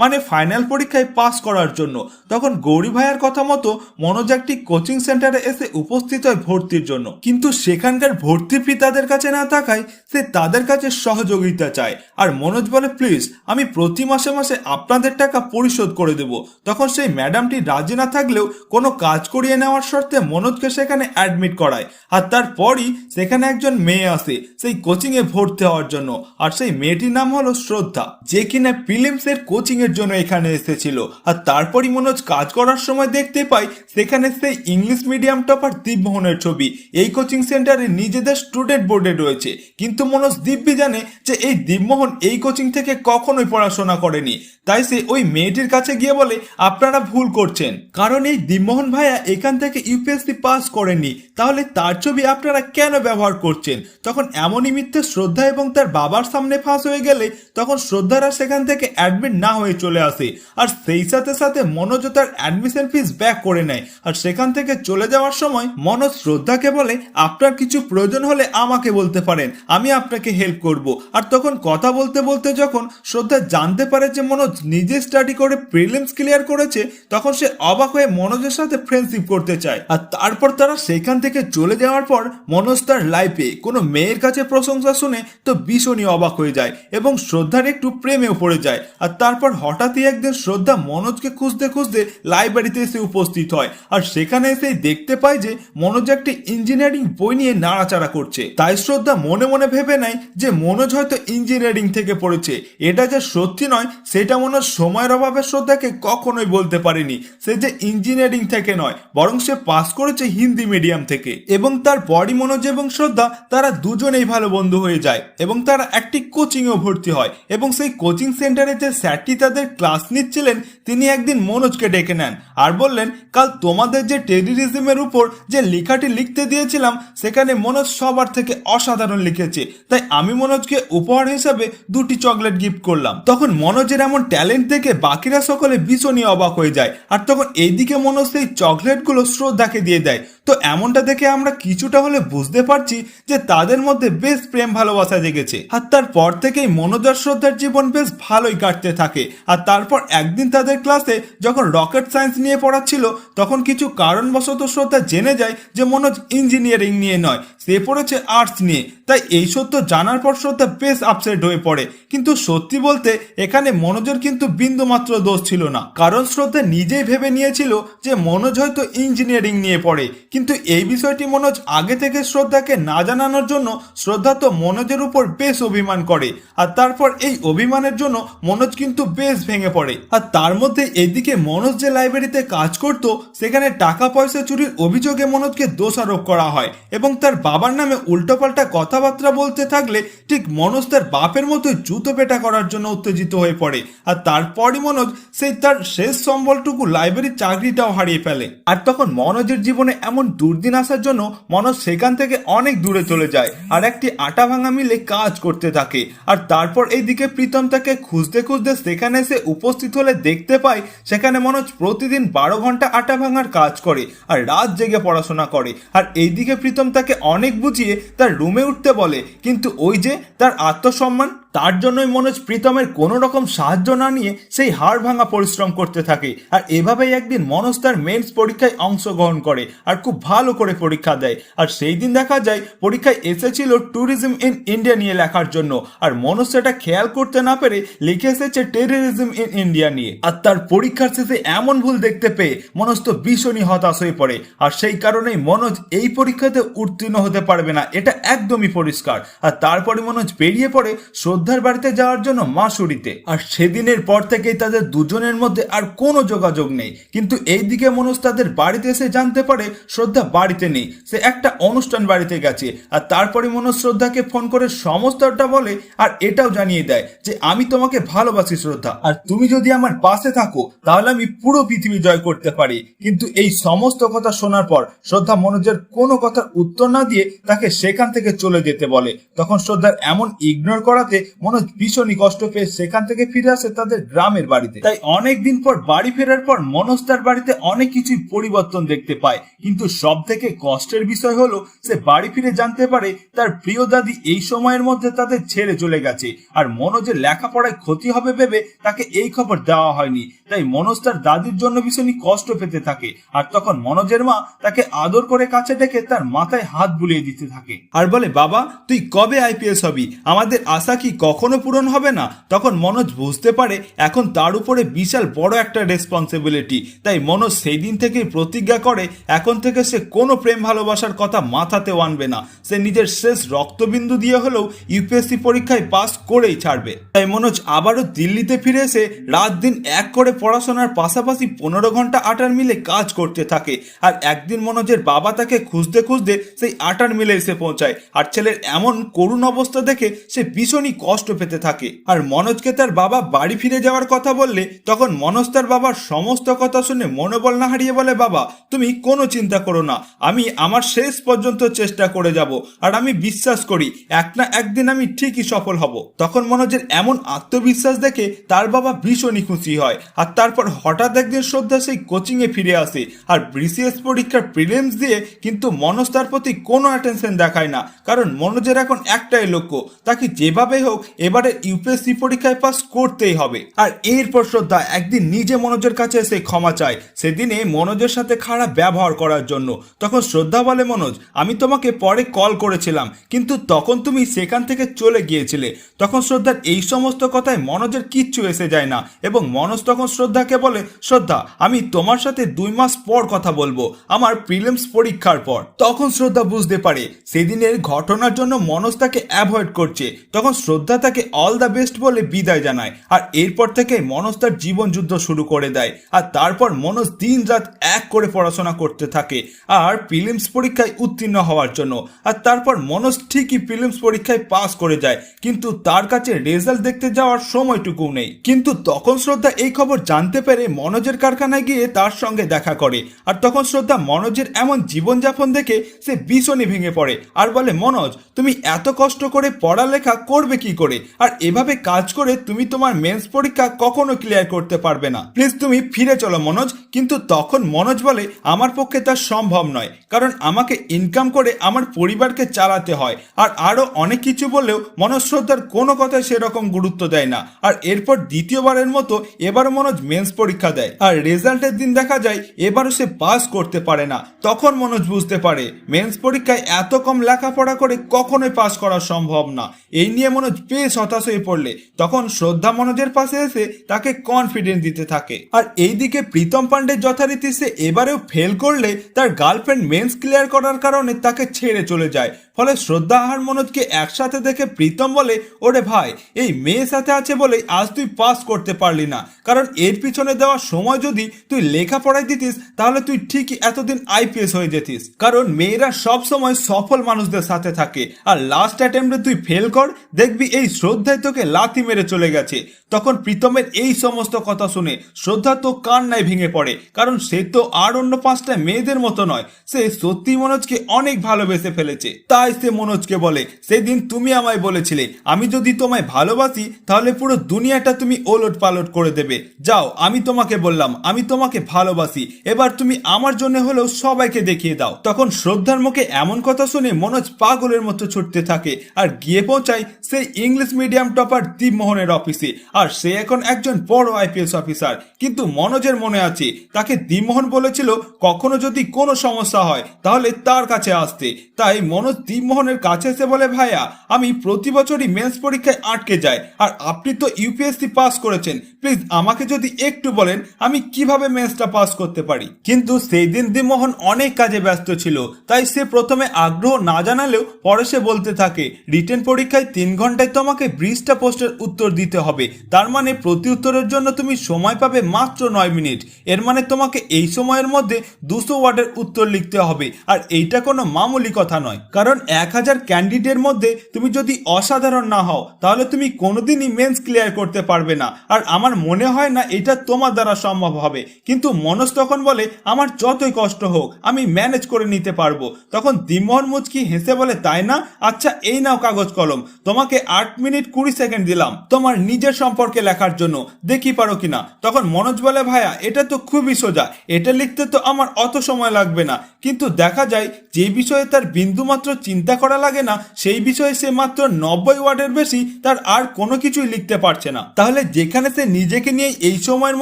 মানে ফাইনাল পরীক্ষায় পাস করার জন্য। তখন গৌরী ভাইয়ার কথা মতো মনোজ একটি কোচিং সেন্টারে এসে উপস্থিত হয় ভর্তির জন্য। কিন্তু সেখানকার ভর্তি ফি তাদের কাছে না থাকায় সে তাদের কাছে সহযোগিতা চায়। আর মনোজ বলে, প্লিজ, আমি প্রতি মাসে মাসে আপনাদের টাকা পরিশোধ করে দেব। তখন সেই ম্যাডামটি রাজি না থাকলেও কোনো কাজ করিয়ে নেওয়ার শর্তে মনোজকে সেখানে অ্যাডমিট করায়। আর তারপরই সেখানে একজন মেয়ে আসে সেই কোচিং এ ভর্তি হওয়ার জন্য। আর সেই মেয়েটির নাম হলো শ্রদ্ধা, যে কিনা প্রিলিমস এর কোচিং এর জন্য এখানে এসেছিল। আর তারপরই মনোজ কাজ করার সময় দেখতে পাই সেখানে সেই ইংলিশ মিডিয়াম টপার দীপমোহনের ছবি এই কোচিং সেন্টারে নিজেদের স্টুডেন্ট বোর্ডে রয়েছে। কিন্তু মনোজ দিব্যি জানে যে এই দীপমোহন এই কোচিং থেকে কখনোই পড়াশোনা করেনি। তাই সে ওই মেয়েটির কাছে গিয়ে বলে, আপনারা ভুল করছেন, কারণ এই দীপমোহন ভাইয়া এখান থেকে ইউপিএসসি পাস করেনি, তাহলে তার ছবি আপনারা কেন ব্যবহার করছেন? তখন এমনই মিথ্যে শ্রদ্ধা এবং তার বাবার সামনে ফাঁস হয়ে গেলে তখন শ্রদ্ধারা সেখান থেকে অ্যাডমিট না হয়ে চলে আসে। আর সেই সাথে সাথে মনোজ তার অ্যাডমিশন ফিস ব্যাক করে নেয়। আর সেখান থেকে চলে যাওয়ার সময় মনোজ শ্রদ্ধাকে বলে, আপনার কিছু প্রয়োজন হলে আমাকে বলতে পারেন, আমি আপনাকে হেল্প করব। আর তখন কথা বলতে বলতে যখন শ্রদ্ধা জানতে পারে যে মনোজ নিজে স্টাডি করে প্রিলিমস ক্লিয়ার করেছে, তখন সে অবাক হয়ে মনোজের সাথে ফ্রেন্ডশিপ করতে চায়। আর তারপর তারা সেখান থেকে চলে যাওয়ার পর মনোজ তার লাইফে কোনো মেয়ের কাছে প্রশংসা শুনে তো ভীষণই অবাক হয়ে যায় এবং শ্রদ্ধার একটু প্রেমেও পড়ে যায়। আর তারপর হঠাৎই একদিন শ্রদ্ধা মনোজকে খুঁজতে খুঁজতে লাইব্রেরিতে এসে উপস্থিত হয়। আর সেখানে এসে দেখতে পায় যে মনোজ একটি ইঞ্জিনিয়ারিং বই নিয়ে নাড়াচাড়া করছে। তাই শ্রদ্ধা মনে মনে ভেবে নেয় যে মনোজ হয়তো ইঞ্জিনিয়ারিং থেকে পড়েছে। এটা যে সত্যি নয় সেটা মনোজ সময়ের অভাবে শ্রদ্ধাকে কখনোই বলতে পারেনি সে যে ইঞ্জিনিয়ারিং থেকে নয়, বরং সে পাস করেছে হিন্দি মিডিয়াম থেকে। এবং তার বডি মনোজ এবং শ্রদ্ধা তারা দুজনেই ভালো বন্ধু হয়ে যায় এবং তারা একটি কোচিংয়েও ভর্তি হয় এবং সেই কোচিং সেন্টারে যে স্যারটি তাদের ক্লাস নিচ্ছিলেন তিনি একদিন মনোজকে ডেকে নেন আর বললেন, কাল তোমাদের যে টেররিজমের উপর যে লেখাটি লিখতে দিয়েছিলাম সেখানে মনোজ সবার থেকে অসাধারণ লিখেছে, তাই আমি মনোজকে উপহার হিসাবে 2টি চকলেট গিফট করলাম। তখন মনোজের এমন ট্যালেন্ট দেখে বাকিরা সকলে ভীষণই অবাক হয়ে যায় আর তখন এইদিকে মনোজ সেই চকলেটগুলো শ্রদ্ধাকে দিয়ে দেয়। তো এমনটা দেখে আমরা কিছুটা হলে বুঝতে পারছি যে তাদের মধ্যে বেশ প্রেম ভালোবাসা জেগেছে আর তারপর থেকেই মনোজ আর শ্রদ্ধার জীবন বেশ ভালোই কাটতে থাকে। আর তারপর একদিন তাদের ক্লাসে যখন রকেট সায়েন্স নিয়ে পড়াচ্ছিল তখন কিছু কারণবশত শ্রদ্ধা জেনে যায় যে মনোজ ইঞ্জিনিয়ারিং নিয়ে নয়, সে পড়েছে আর্টস নিয়ে। তাই এই সত্য জানার পর শ্রদ্ধা বেশ আপসেট হয়ে পড়ে, কিন্তু সত্যি বলতে এখানে মনোজের কিন্তু বিন্দুমাত্র দোষ ছিল না, কারণ শ্রদ্ধা নিজেই ভেবে নিয়েছিল যে মনোজ হয়তো ইঞ্জিনিয়ারিং নিয়ে পড়ে। কিন্তু এই বিষয়টি মনোজ আগে থেকে শ্রদ্ধাকে না জানানোর জন্য শ্রদ্ধা তো মনোজের উপর বেশ অভিমান করে আর তারপর এই অভিমানের জন্য মনোজ কিন্তু বেশ ভেঙে পড়ে। আর তার মধ্যে এদিকে মনোজ যে লাইব্রেরিতে কাজ করত সেখানে টাকা পয়সা চুরির অভিযোগে মনোজকে দোষারোপ করা হয় এবং তার বাবার নামে উল্টোপাল্টা কথাবার্তা বলতে থাকলে ঠিক মনোজ তার বাপের মতো জুতো পেটা করার জন্য উত্তেজিত হয়ে পড়ে আর তারপরই মনোজ সেই তার শেষ সম্বলটুকু লাইব্রেরির চাকরিটাও হারিয়ে ফেলে। আর তখন মনোজের জীবনে এমন দুর্দিন আসার জন্য মনোজ সেখান থেকে অনেক দূরে চলে যায় আর একটি আটা ভাঙা মিলে কাজ করতে থাকে। আর তারপর এইদিকে প্রীতম তাকে খুঁজতে খুঁজতে সেখানে এসে উপস্থিত হলে দেখতে পায় সেখানে মনোজ প্রতিদিন 12 ঘন্টা আটা ভাঙার কাজ করে আর রাত জেগে পড়াশোনা করে। আর এইদিকে প্রীতম তাকে অনেক বুঝিয়ে তার রুমে উঠতে বলে, কিন্তু ওই যে তার আত্মসম্মান, তার জন্যই মনোজ প্রীতমের কোনো রকম সাহায্য না নিয়ে সেই হাড় ভাঙা পরিশ্রম করতে থাকে। আর এভাবেই একদিন মনোজ তার মেন্স পরীক্ষায় অংশগ্রহণ করে আর খুব ভালো করে পরীক্ষা দেয়। আর সেই দিন দেখা যায় পরীক্ষায় এসেছিল ট্যুরিজম ইন ইন্ডিয়া নিয়ে লেখার জন্য, আর মনোজ সেটা খেয়াল করতে না পেরে লিখে এসেছে টেররিজম ইন ইন্ডিয়া নিয়ে। আর তার পরীক্ষার শেষে এমন ভুল দেখতে পেয়ে মনোজ তো ভীষণই হতাশ হয়ে পড়ে আর সেই কারণেই মনোজ এই পরীক্ষাতে উত্তীর্ণ হতে পারবে না, এটা একদমই পরিষ্কার। আর তারপরে মনোজ বেরিয়ে পড়ে শ্রদ্ধার বাড়িতে যাওয়ার জন্য মাসুরিতে। আর সেদিনের পর থেকেই তাদের দুজনের মধ্যে আর কোনো যোগাযোগ নেই। কিন্তু এইদিকে মনোজ তাদের বাড়িতে এসে জানতে পারে শ্রদ্ধা বাড়িতে নেই, সে একটা অনুষ্ঠান বাড়িতে গেছে। আর তারপরে মনোজ শ্রদ্ধাকে ফোন করে সমস্তটা বলে আর এটাও জানিয়ে দেয় যে আমি তোমাকে ভালোবাসি শ্রদ্ধা, আর তুমি যদি আমার পাশে থাকো তাহলে আমি পুরো পৃথিবী জয় করতে পারি। কিন্তু এই সমস্ত কথা শোনার পর শ্রদ্ধা মনোজের কোনো কথার উত্তর না দিয়ে তাকে সেখান থেকে চলে যেতে বলে। তখন শ্রদ্ধার এমন ইগনোর করাতে মনোজ ভীষণই কষ্ট পেয়ে সেখান থেকে ফিরে আসে তাদের গ্রামের বাড়িতে। তাই অনেক দিন পর বাড়ি ফেরার পর মনোজ তার বাড়িতে অনেক কিছুই পরিবর্তন দেখতে পায়, কিন্তু সব থেকে কষ্টের বিষয় হলো সে বাড়ি ফিরে জানতে পারে তার প্রিয় দাদি এই সময়ের মধ্যে তাদের ছেড়ে চলে গেছে। আর মনোজের লেখাপড়ায় ক্ষতি হবে ভেবে তাকে এই খবর দেওয়া হয়নি, তাই মনোজ তার দাদির জন্য ভীষণই কষ্ট পেতে থাকে। আর তখন মনোজের মা তাকে আদর করে কাছে ডেকে তার মাথায় হাত বুলিয়ে দিতে থাকে আর বলে, বাবা তুই কবে আইপিএস হবি, আমাদের আশা কি কখনো পূরণ হবে না? তখন মনোজ বুঝতে পারে এখন তার উপরে বিশাল বড় একটা রেসপন্সিবিলিটি, তাই মনোজ সেই দিন থেকেই প্রতিজ্ঞা করে এখন থেকে সে কোনো প্রেম ভালোবাসার কথা মাথাতেও আনবে না, সে নিজের শেষ রক্তবিন্দু দিয়ে হলেও ইউপিএসসি পরীক্ষায় পাস করেই ছাড়বে। তাই মনোজ আবারও দিল্লিতে ফিরে এসে রাত দিন এক করে পড়াশোনার পাশাপাশি 15 ঘন্টা আটার মিলে কাজ করতে থাকে। আর একদিন মনোজের বাবা তাকে খুঁজতে খুঁজতে সেই আটার মিলে এসে পৌঁছায় আর ছেলের এমন করুণ অবস্থা দেখে সে ভীষণই কষ্ট পেতে থাকে। আর মনোজকে তার বাবা বাড়ি ফিরে যাওয়ার কথা বললে তখন মনোজ তার বাবার সমস্ত কথা শুনে মনোবল না হারিয়ে বলে, বাবা তুমি কোনো চিন্তা করো না, আমি আমার শেষ পর্যন্ত চেষ্টা করে যাব আর আমি বিশ্বাস করি এক না একদিন আমি ঠিকই সফল হব। তখন মনোজের এমন আত্মবিশ্বাস দেখে তার বাবা ভীষণই খুশি হয়। আর তারপর হঠাৎ একদিন শ্রদ্ধা সেই কোচিংয়ে ফিরে আসে আর বিসিএস পরীক্ষার প্রিলিমস দিয়ে, কিন্তু মনোজ তার প্রতি কোনো অ্যাটেনশন দেখায় না, কারণ মনোজের এখন একটাই লক্ষ্য, তাকে যেভাবে হোক এবারে ইউপিএসসি পরীক্ষায় পাস করতেই হবে। আর এরপর শ্রদ্ধা একদিন নিজে মনোজের কাছে এসে ক্ষমা চায় সেদিনে মনোজের সাথে খারাপ ব্যবহার করার জন্য। তখন শ্রদ্ধা বলে, মনোজ আমি তোমাকে পরে কল করেছিলাম কিন্তু তখন তুমি সেখান থেকে চলে গিয়েছিলে। তখন শ্রদ্ধার এই সমস্ত কথায় মনোজের কিচ্ছু এসে যায় না এবং মনোজ তখন শ্রদ্ধাকে বলে, শ্রদ্ধা আমি তোমার সাথে 2 মাস পর কথা বলবো, আমার প্রিলিমস পরীক্ষার পর। তখন শ্রদ্ধা বুঝতে পারে সেদিনের ঘটনার জন্য মনোজ তাকে অ্যাভয়েড করছে। তখন শ্রদ্ধা শ্রদ্ধা তাকে অল দ্য বেস্ট বলে বিদায় জানায়। আর এরপর থেকে মনোজ তার জীবন যুদ্ধ শুরু করে দেয়। আর তারপর মনোজ দিন রাত এক করে পড়াশোনা করতে থাকে আর প্রিলিমস পরীক্ষায় উত্তীর্ণ হওয়ার জন্য। আর তারপর মনোজ ঠিকই প্রিলিমস পরীক্ষায় পাস করে যায়, কিন্তু তার কাছে রেজাল্ট দেখতে যাওয়ার সময়টুকু নেই। কিন্তু তখন শ্রদ্ধা এই খবর জানতে পেরে মনোজের কারখানায় গিয়ে তার সঙ্গে দেখা করে। আর তখন শ্রদ্ধা মনোজের এমন জীবনযাপন দেখে সে ভীষণই ভেঙে পড়ে আর বলে, মনোজ তুমি এত কষ্ট করে পড়ালেখা করবে কি করে, আর এভাবে কাজ করে তুমি তোমার মেন্স পরীক্ষা কখনো ক্লিয়ার করতে পারবে না, প্লিজ তুমি ফিরে চলো মনোজ। কিন্তু তখন মনোজ বলে, আমার পক্ষে তা সম্ভব নয়, কারণ আমাকে ইনকাম করে আমার পরিবারকে চালাতে হয়। আর আরো অনেক কিছু বললেও মনোজ শ্রদ্ধার কোনো কথায় সেরকম গুরুত্ব দেয় না। আর এরপর দ্বিতীয়বারের মতো এবারও মনোজ মেন্স পরীক্ষা দেয় আর রেজাল্টের দিন দেখা যায় এবারও সে পাস করতে পারে না। তখন মনোজ বুঝতে পারে মেন্স পরীক্ষায় এত কম লেখাপড়া করে কখনোই পাস করা সম্ভব না। এই নিয়ে মনোজ বেশ হতাশ হয়ে পড়লে তখন শ্রদ্ধা মনোজের পাশে এসে তাকে কনফিডেন্স দিতে থাকে। আর এইদিকে প্রীতম পান্ডে যথারীতি সে এবারেও ফেল করলে তার গার্লফ্রেন্ড মেন্স ক্লিয়ার করার কারণে তাকে ছেড়ে চলে যায়। ফলে শ্রদ্ধা আর মনোজকে একসাথে দেখে প্রীতম বলে, ওরে ভাই, এই মেয়ে সাথে আছে বলে আজ তুই পাস করতে পারলি না, কারণ এর পিছনে দেওয়া সময় যদি তুই লেখাপড়ায় দিতিস তাহলে তুই ঠিকই এতদিন আইপিএস হয়ে যেতিস, কারণ মেয়েরা সব সময় সফল মানুষদের সাথে থাকে। আর লাস্ট অ্যাটেম্পটে তুই ফেল কর, দেখবি এই শ্রদ্ধায় তোকে লাথি মেরে চলে গেছে। তখন প্রীতমের এই সমস্ত কথা শুনে শ্রদ্ধা তো কান্নায় ভেঙে পড়ে, কারণ সে তো আর অন্য 5টা মেয়েদের মতো নয়, সে সত্যি মনোজকে অনেক ভালোবেসে ফেলেছে। তাই সে মনোজকে বলে, সেদিন তুমি আমায় বলেছিলে আমি যদি তোমায় ভালোবাসি তাহলে পুরো দুনিয়াটা তুমি ওলট পালট করে দেবে। যাও, আমি তোমাকে বললাম আমি তোমাকে ভালোবাসি, এবার তুমি আমার জন্য হলেও সবাইকে দেখিয়ে দাও। তখন শ্রদ্ধার মুখে এমন কথা শুনে মনোজ পাগলের মতো ছুটতে থাকে আর গিয়ে পৌঁছায় সেই ইংলিশ মিডিয়াম টপার দীপমোহনের অফিসে। আর সে এখন একজন বড় আইপিএস অফিসার। কিন্তু মনোজের মনে আছে তাকে দীপমোহন বলেছিল কখনো যদি কোনো সমস্যা হয় তাহলে তার কাছে আসতে। তাই মনোজ দীপমোহনের কাছে এসে বলে, ভাইয়া, আমি প্রতি বছরই মেন্স পরীক্ষায় আটকে যাই, আর আপনি তো ইউপিএসসি পাস করেছেন, প্লিজ আমাকে যদি একটু বলেন আমি কিভাবে মেন্সটা পাস করতে পারি। কিন্তু সেই দিন দীপমোহন অনেক কাজে ব্যস্ত ছিল, তাই সে প্রথমে আগ্রহ না জানালেও পরে সে বলতে থাকে, রিটেন পরীক্ষায় 3 ঘন্টায় তোমাকে 20টা প্রশ্নের উত্তর দিতে হবে, তার মানে প্রতি উত্তরের জন্য তুমি সময় পাবে মাত্র 9 মিনিট। এর মানে তোমাকে এই সময়ের মধ্যে 200 ওয়ার্ডের উত্তর লিখতে হবে। আর এইটা কোনো মামুলি কথা নয়, কারণ 1000 ক্যান্ডিডেটের মধ্যে তুমি যদি অসাধারণ না হও তাহলে তুমি কোনোদিনই মেন্স ক্লিয়ার করতে পারবে না। আর আমার মনে হয় না এটা তোমার দ্বারা সম্ভব হবে। কিন্তু মনোজ তখন বলে, আমার যতই কষ্ট হোক আমি ম্যানেজ করে নিতে পারবো। তখন দীপমোহন মুচকি হেসে বলে, তাই না? আচ্ছা, এই নাও কাগজ কলম, তোমাকে 8 মিনিট 20 সেকেন্ড দিলাম তোমার নিজের সম্পর্কে লেখার জন্য, দেখি পারো কিনা। তখন মনোজ বলে, ভাইয়া, এটা তো খুবই সোজা, এটা লিখতে তো আমার অত সময় লাগবে না। কিন্তু দেখা যায় যে বিষয়ে তার বিন্দুমাত্র চিন্তা করা লাগে না সেই বিষয়ে সে মাত্র 90 ওয়ার্ডের বেশি তার আর কোনো কিছুই লিখতে পারছে না। তাহলে যেখানে সে নিজেকে নিয়ে এই সময়ের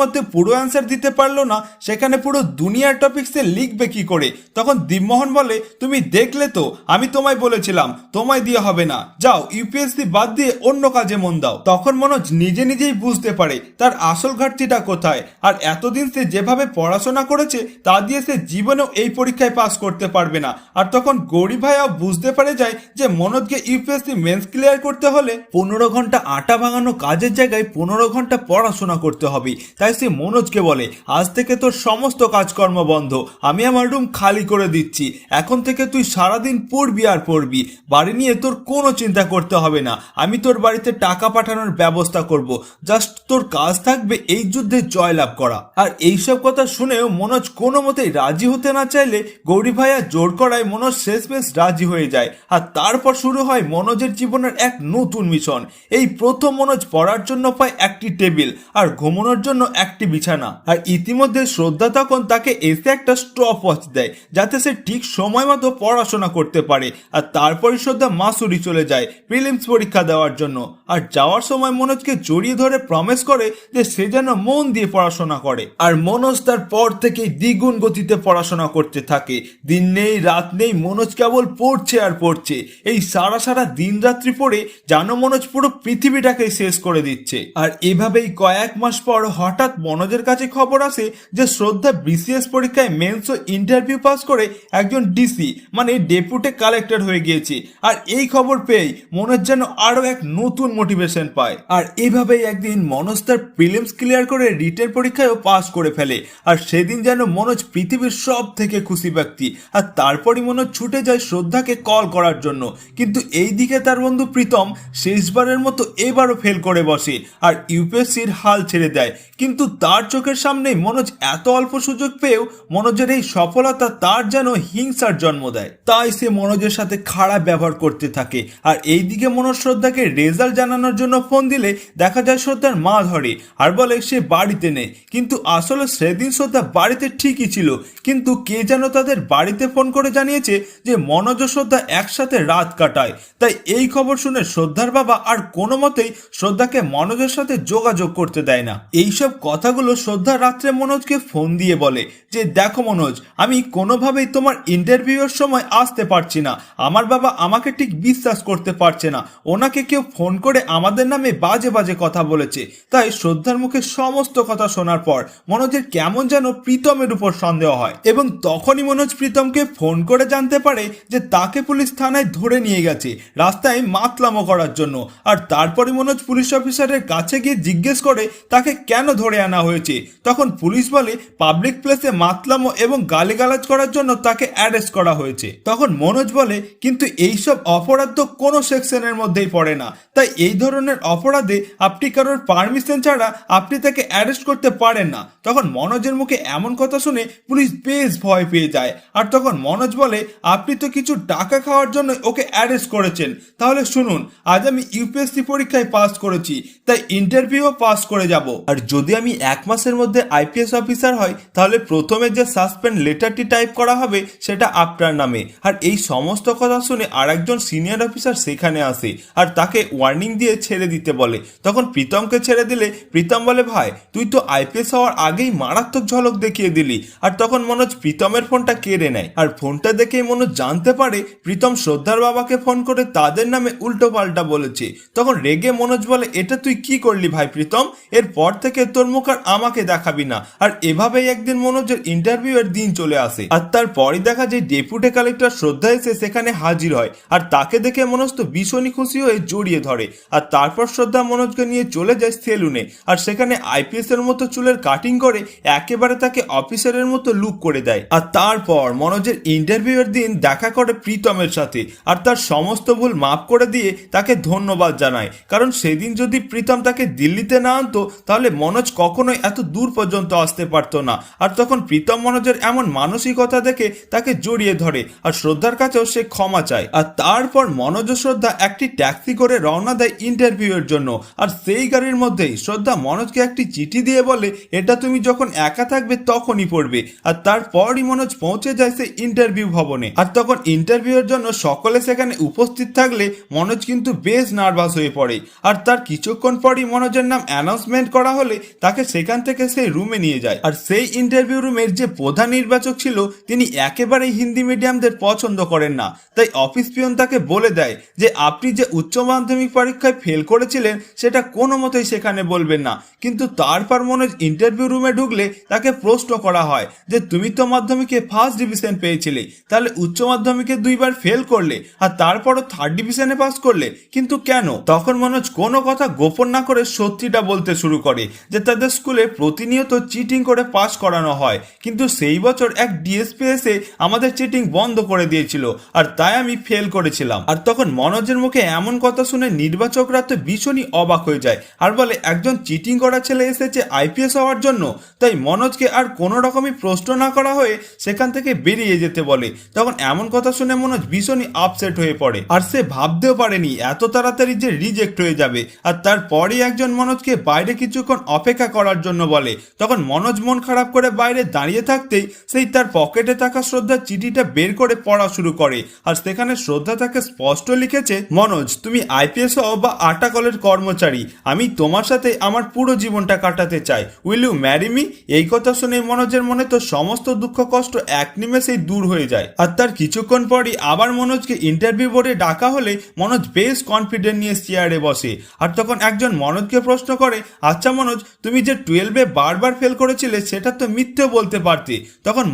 মধ্যে পুরো অ্যান্সার দিতে পারলো না, সেখানে পুরো দুনিয়ার টপিক সে লিখবে কি করে? তখন দীপমোহন বলে, তুমি দেখলে তো, আমি তোমায় বলেছিলাম তোমায় দিয়ে হবে না, যাও ইউপিএসসি বাদ দিয়ে অন্য কাজে মন দাও। তখন মনোজ নিজে নিজেই বুঝতে পারে তার আসল ঘাটতিটা কোথায়। আর এতদিন সে যেভাবে পড়াশোনা করেছে তা দিয়ে সে জীবনেও এই পরীক্ষায় পাস করতে পারবে না। আর তখন গৌরী ভাইয়াও বুঝতে পারে যায় যে মনোজকে ইউপিএসসি মেন্স ক্লিয়ার করতে হলে 15 ঘন্টা আটা ভাঙানো কাজের জায়গায় 15 ঘন্টা পড়াশোনা করতে হবে। তাই সে মনোজকে বলে, আজ থেকে তোর সমস্ত কাজকর্ম বন্ধ, আমি আমার রুম খালি করে দিচ্ছি, এখন থেকে তুই সারাদিন পড়বি আর পড়বি, বাড়ি নিয়ে তোর কোনো চিন্তা করতে হবে না, আমি তোর বাড়িতে টাকা পাঠানোর ব্যবস্থা করব, জাস্ট তোর কাজ থাকবে এই যুদ্ধে জয়লাভ করা। আর এইসব কথা শুনেও মনোজ কোনো মতেই রাজি হতে না চাইলে গৌরী ভাইয়া জোর করায় মনোজ শেষমেশ রাজি হয়ে যায়। আর তারপর শুরু হয় মনোজের জীবনের এক নতুন মিশন। এই প্রথম মনোজ পড়ার জন্য পায় একটি টেবিল আর ঘুমানোর জন্য একটি বিছানা। আর ইতিমধ্যে শ্রদ্ধা তখন তাকে এসে একটা স্টপ ওয়াচ দেয় যাতে সে ঠিক সময় মতো পড়াশোনা করতে পারে। আর তারপরে শ্রদ্ধা মাসুরি চলে যায় প্রিলিমস পরীক্ষা দেওয়ার জন্য। আর যাওয়ার সময় মনোজকে জড়িয়ে ধরে প্রমিস করে যে সে যেন মন দিয়ে পড়াশোনা করে। আর মনোজ তার পর থেকেই দ্বিগুণ গতিতে পড়াশোনা করতে থাকে। দিন নেই রাত নেই মনোজ কেবল পড়ছে পড়ছে আর পড়ছে, এই সারা সারা দিন রাত্রি পড়ে যেন মনোজ পুরো পৃথিবীটাকে শেষ করে দিচ্ছে। আর এভাবেই কয়েক মাস পর হঠাৎ মনোজের কাছে খবর আসে যে শ্রদ্ধা বিসিএস পরীক্ষায় মেন্স ও ইন্টারভিউ পাস করে একজন ডিসি মানে ডেপুটি কালেক্টর হয়ে গিয়েছে। আর এই খবর পেয়ে মনোজ যেন আরো এক নতুন মোটিভেশন পায়। আর এভাবেই একদিন মনোজ তার প্রিলিমস ক্লিয়ার করে রিটেন পরীক্ষায়ও পাস করে ফেলে। আর সেদিন যেন মনোজ পৃথিবীর সব থেকে খুশি ব্যক্তি। আর তারপরই মনোজ ছুটে যায় শ্রদ্ধাকে কল করার জন্য, কিন্তু এই দিকে তার বন্ধু প্রীতম শেষবারের মতো এবারও ফেল করে বসে আর ইউপিএসসির হাল ছেড়ে দেয়। কিন্তু তার চোখের সামনেই মনোজ এত অল্প সুযোগ পেয়েও মনোজের এই সফলতা তার যেন হিংসার জন্ম দেয়। তাই সে মনোজের সাথে খারাপ ব্যবহার করতে থাকে। আর এইদিকে মনোজ শ্রদ্ধাকে রেজাল্ট জানানোর জন্য ফোন দিলে দেখা যায় শ্রদ্ধার মা ধরে আর বলে সে বাড়িতে নেই। কিন্তু আসলে সেদিন শ্রদ্ধা বাড়িতে ঠিকই ছিল, কিন্তু কে যেন তাদের বাড়িতে ফোন করে জানিয়েছে যে মনোজ ও শ্রদ্ধা একসাথে রাত কাটায়। তাই এই খবর শুনে শ্রদ্ধার বাবা আর কোনো মতেই শ্রদ্ধাকে মনোজের সাথে যোগাযোগ করতে দেয় না। এইসব কথাগুলো শ্রদ্ধা রাত্রে মনোজকে ফোন দিয়ে বলে যে দেখো মনোজ, আমি কোনোভাবেই তোমার ইন্টারভিউয়ের সময় আসতে পারছি না। আমার বাবা আমাকে ঠিক বিশ্বাস করতে পারছে না, ওনাকে কেউ ফোন করে আমাদের নামে বাজে বাজে কথা বলেছে। তাই শ্রদ্ধার মুখে সমস্ত কথা শোনার পর মনোজের কেমন যেন প্রীতমের উপর সন্দেহ হয় এবং তখনই মনোজ প্রীতমকে ফোন করে জানতে পারে যে তাকে পুলিশ থানায় ধরে নিয়ে গেছে রাস্তায় মাতলামো করার জন্য। আর তারপরে মনোজ পুলিশ অফিসারের কাছে গিয়ে জিজ্ঞেস করে তাকে কেন ধরে আনা হয়েছে। তখন পুলিশ বলে পাবলিক প্লেসে মাতলামো এবং গালিগালাজ করার জন্য তাকে অ্যারেস্ট করা হয়েছে। তখন মনোজ বলে কিন্তু এইসব অপরাধ তো কোনো সেকশনের মধ্যেই পড়ে না, তাই এই ধরনের অপরাধে আপনি কারোর পারমিশন ছাড়া আপনি তাকে অ্যারেস্ট করতে পারেন না। তখন মনোজের মুখে এমন কথা শুনে পুলিশ বেশ ভয় পেয়ে যায়। আর তখন মনোজ বলে আপনি তো কিছু টাকা খাওয়ার জন্য ওকে অ্যারেস্ট করেছেন, তাহলে শুনুন আজ আমি ইউপিএসসি পরীক্ষায় পাস করেছি, তাই ইন্টারভিউও পাস করে যাব। আর যদি আমি 1 মাসের মধ্যে আইপিএস অফিসার হয় তাহলে প্রথমে যে সাসপেন্ড লেটারটি টাইপ করা হবে সেটা আপনার নামে। আর এই সমস্ত কথা শুনে আর একজন সিনিয়র অফিসার সেখানে আসে আর তাকে ওয়ার্নিং দিয়ে ছেড়ে দিতে বলে। তখন প্রীতমকে ছেড়ে দিলে প্রীতম বলে ভাই তুই তো আইপিএস হওয়ার আগেই মারাত্মক ঝলক দেখিয়ে দিলি। আর তখন মনোজ প্রীতমের ফোনটা কেড়ে নেয়। আর ফোনটা দেখেই মনোজ জানতে পারে প্রীতম শ্রদ্ধার বাবাকে ফোন করে তাদের নামে উল্টো পাল্টা বলেছে। তখন রেগে মনোজ বলে এটা তুই কি করলি ভাই প্রীতম, এরপর থেকে তোর মুখ আর আমাকে দেখাবি না। আর এভাবেই একদিন মনোজের ইন্টারভিউ এর দিন চলে আসে আর তারপরই দেখা যায় ডেপুটি কালেক্টর শ্রদ্ধা এসে সেখানে হাজির হয়। আর তাকে দেখে মনোজ তো ভীষণই খুশি হয়ে জড়িয়ে ধরে। আর তারপর শ্রদ্ধা মনোজকে নিয়ে চলে যায় সেলুনে আর সেখানে আইপিএস এর মতো চুলের কাটিং করে একেবারে তাকে অফিসারের মতো লুক করে দেয়। আর তারপর মনোজের ইন্টারভিউ এর দিন দেখা করে প্রীতমের সাথে আর তার সমস্ত ভুল মাফ করে দিয়ে তাকে ধন্যবাদ জানায়, কারণ সেদিন যদি প্রীতম তাকে দিল্লিতে না আনতো তাহলে মনোজ কখনোই এত দূর পর্যন্ত আসতে পারতো না। আর তখন প্রীতম মনোজের এমন মানসিকতা দেখে তাকে জড়িয়ে ধরে আর শ্রদ্ধার কাছেও সে ক্ষমা চায়। আর তারপর মনোজ ও শ্রদ্ধা একটি ট্যাক্সি করে রওনা দেয় ইন্টারভিউ এর জন্য। আর সেই গাড়ির মধ্যেই শ্রদ্ধা মনোজকে একটি চিঠি দিয়ে বলে এটা তুমি যখন একা থাকবে তখনই পড়বে। আর তারপরই মনোজ পৌঁছে যায় সেই ইন্টারভিউ ভবনে। আর তখন ইন্টারভিউ এর জন্য সকলে সেখানে উপস্থিত থাকলে মনোজ কিন্তু বেশ নার্ভাস হয়ে পড়ে। আর তার কিছুক্ষণ পরই মনোজের নাম অ্যানাউন্সমেন্ট করা হলে তাকে সেখান থেকে সেই রুমে নিয়ে যায়। আর সেই ইন্টারভিউ রুমের যে প্রধান নির্বাচক ছিল তিনি একেবারেই হিন্দি মিডিয়ামদের পছন্দ করেন না, তাই অফিস পিয়ন তাকে বলে দেয় যে আপনি যে উচ্চ মাধ্যমিক পরীক্ষায় ফেল করেছিলেন সেটা কোনো মতেই সেখানে বলবেন না। কিন্তু তারপর মনোজ ইন্টারভিউ রুমে ঢুকলে তাকে প্রশ্ন করা হয় যে তুমি তো মাধ্যমিকে ফার্স্ট ডিভিশন পেয়েছিলে, তাহলে উচ্চ মাধ্যমিকে 2 বার ফেল করলে আর তারপরও 3rd ডিভিশনে পাস করলে, কিন্তু কেন? তখন মনোজ কোনো কথা গোপন না করে সত্যিটা বলতে শুরু করে যে তাদের স্কুলে প্রতিনিয়ত চিটিং করে পাস করানো হয়, কিন্তু সেই বছর এক ডিএসপি এসে আমাদের চিটিং বন্ধ করে দিয়েছিল আর তাই আমি ফেল করেছিলাম। আর তখন মনোজের মুখে এমন কথা শুনে নির্বাচকরা তো ভীষণই অবাক হয়ে যায় আর বলে একজন চিটিং করা ছেলে এসেছে আইপিএস হওয়ার জন্য। তাই মনোজকে আর কোনো রকমই প্রশ্ন না করা হয়ে সেখান থেকে বেরিয়ে যেতে বলে। তখন এমন কথা শুনে মনোজ ভীষণই আপসেট হয়ে পড়ে আর সে ভাবতেও পারেনি এত তাড়াতাড়ি যে রিজেক্ট হয়ে যাবে। আর তারপরই একজন মনোজকে বাইরে কিছুক্ষণ অপেক্ষা করার জন্য বলে। তখন মনোজ মন খারাপ করে বাইরে দাঁড়িয়ে থাকতেই সেই তার পকেটে থাকা শ্রদ্ধার চিঠিটা বের করে পড়া শুরু করে। আর সেখানে শ্রদ্ধা তাকে স্পষ্ট লিখেছে মনোজ তুমি আইপিএস হও বা আটা কলের কর্মচারী, আমি তোমার সাথে আমার পুরো জীবনটা কাটাতে চাই, উইল ইউ ম্যারি মি? এই কথা শুনে মনোজের মনে তো সমস্ত দুঃখ কষ্ট এক নিমেষেই দূর হয়ে যায়। আর তার কিছুক্ষণ পরই আবার মনোজকে ইন্টারভিউ বোর্ডে ডাকা হলে মনোজ বেশ কনফিডেন্ট নিয়ে চেয়ারে বসে। আর তখন একজন মনোজকে প্রশ্ন করে, আচ্ছা মনোজ, তুমি যে 12-এ বারবার ফেল করেছিলে সেটা তো মিথ্যে বলতে পারতে। তখন